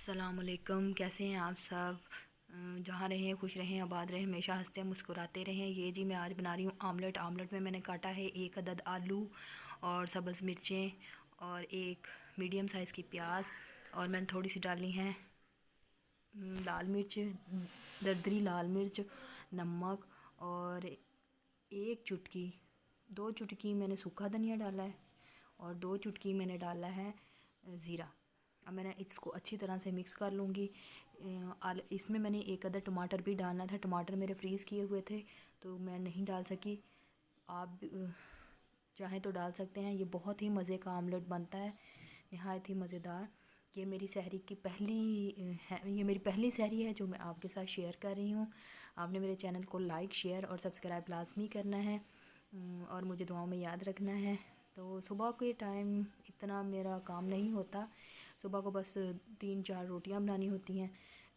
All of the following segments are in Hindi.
अस्सलामुअलैकुम, कैसे हैं आप सब। जहाँ रहें खुश रहें, आबाद रहें, हमेशा हंसते मुस्कुराते रहें। ये जी मैं आज बना रही हूँ आमलेट। आमलेट में मैंने काटा है 1 अदद आलू और सब्ज़ मिर्चें और एक मीडियम साइज़ की प्याज, और मैंने थोड़ी सी डाली हैं लाल मिर्च, दरदरी लाल मिर्च, नमक, और एक चुटकी 2 चुटकी मैंने सूखा धनिया डाला है और 2 चुटकी मैंने डाला है ज़ीरा। अब मैंने इसको अच्छी तरह से मिक्स कर लूँगी। इसमें मैंने 1 अदद टमाटर भी डालना था। टमाटर मेरे फ्रीज़ किए हुए थे तो मैं नहीं डाल सकी। आप चाहें तो डाल सकते हैं। ये बहुत ही मज़े का आमलेट बनता है, नहायत ही मज़ेदार। ये मेरी सहरी की पहली है, ये मेरी पहली सहरी है जो मैं आपके साथ शेयर कर रही हूँ। आपने मेरे चैनल को लाइक, शेयर और सब्सक्राइब लाजमी करना है और मुझे दुआओं में याद रखना है। तो सुबह के टाइम इतना मेरा काम नहीं होता। सुबह को बस 3-4 रोटियां बनानी होती हैं,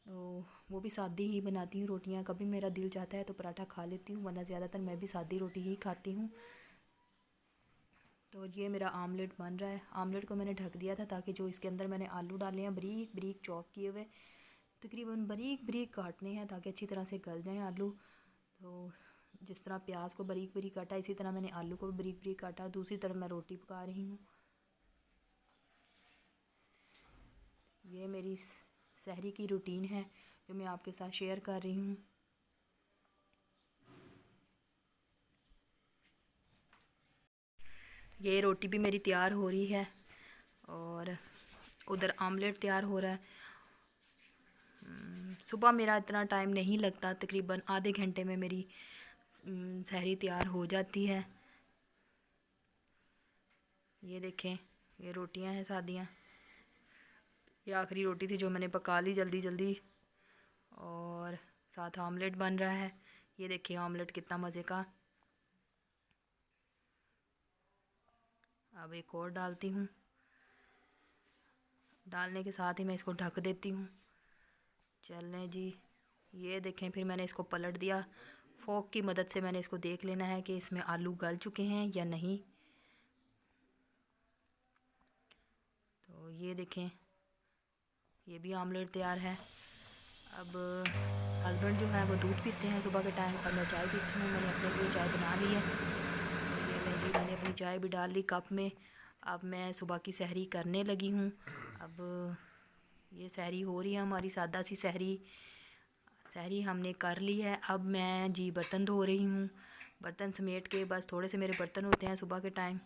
तो वो भी सादी ही बनाती हूँ रोटियां। कभी मेरा दिल चाहता है तो पराठा खा लेती हूँ, वरना ज़्यादातर मैं भी सादी रोटी ही खाती हूँ। तो ये मेरा आमलेट बन रहा है। आमलेट को मैंने ढक दिया था ताकि जो इसके अंदर मैंने आलू डाले हैं बारीक बारीक चॉप किए हुए, तकरीबन बारीक बारीक काटने हैं ताकि अच्छी तरह से गल जाएँ आलू। तो जिस तरह प्याज को बारीक बारीक काटा, इसी तरह मैंने आलू को भी बारीक बारीक काटा। दूसरी तरफ मैं रोटी पका रही हूँ। ये मेरी सहरी की रूटीन है जो मैं आपके साथ शेयर कर रही हूँ। ये रोटी भी मेरी तैयार हो रही है और उधर आमलेट तैयार हो रहा है। सुबह मेरा इतना टाइम नहीं लगता, तकरीबन आधे घंटे में मेरी सहरी तैयार हो जाती है। ये देखें, ये रोटियां हैं सादियाँ। ये आखिरी रोटी थी जो मैंने पका ली जल्दी जल्दी, और साथ आमलेट बन रहा है। ये देखिए आमलेट कितना मज़े का। अब एक और डालती हूँ। डालने के साथ ही मैं इसको ढक देती हूँ। चलें जी, ये देखें, फिर मैंने इसको पलट दिया। फोक की मदद से मैंने इसको देख लेना है कि इसमें आलू गल चुके हैं या नहीं। तो ये देखें, ये भी आमलेट तैयार है। अब हस्बैंड जो है वो दूध पीते हैं सुबह के टाइम और मैं चाय पीती हूँ। मैंने अपने लिए चाय बना ली है। तो ये मैं जी मैंने अपनी चाय भी डाल ली कप में। अब मैं सुबह की सहरी करने लगी हूँ। अब ये सहरी हो रही है हमारी, सादा सी सहरी। सहरी हमने कर ली है। अब मैं जी बर्तन धो रही हूँ। बर्तन समेट के, बस थोड़े से मेरे बर्तन होते हैं सुबह के टाइम,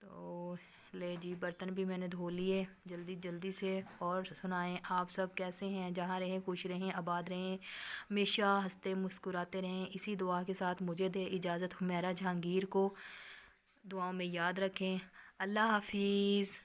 तो ले जी बर्तन भी मैंने धो लिए जल्दी जल्दी से। और सुनाएं आप सब कैसे हैं। जहाँ रहें खुश रहें, आबाद रहें, हमेशा हंसते मुस्कुराते रहें। इसी दुआ के साथ मुझे दे इजाज़त हुमैरा जहांगीर को। दुआओं में याद रखें। अल्लाह हाफिज़।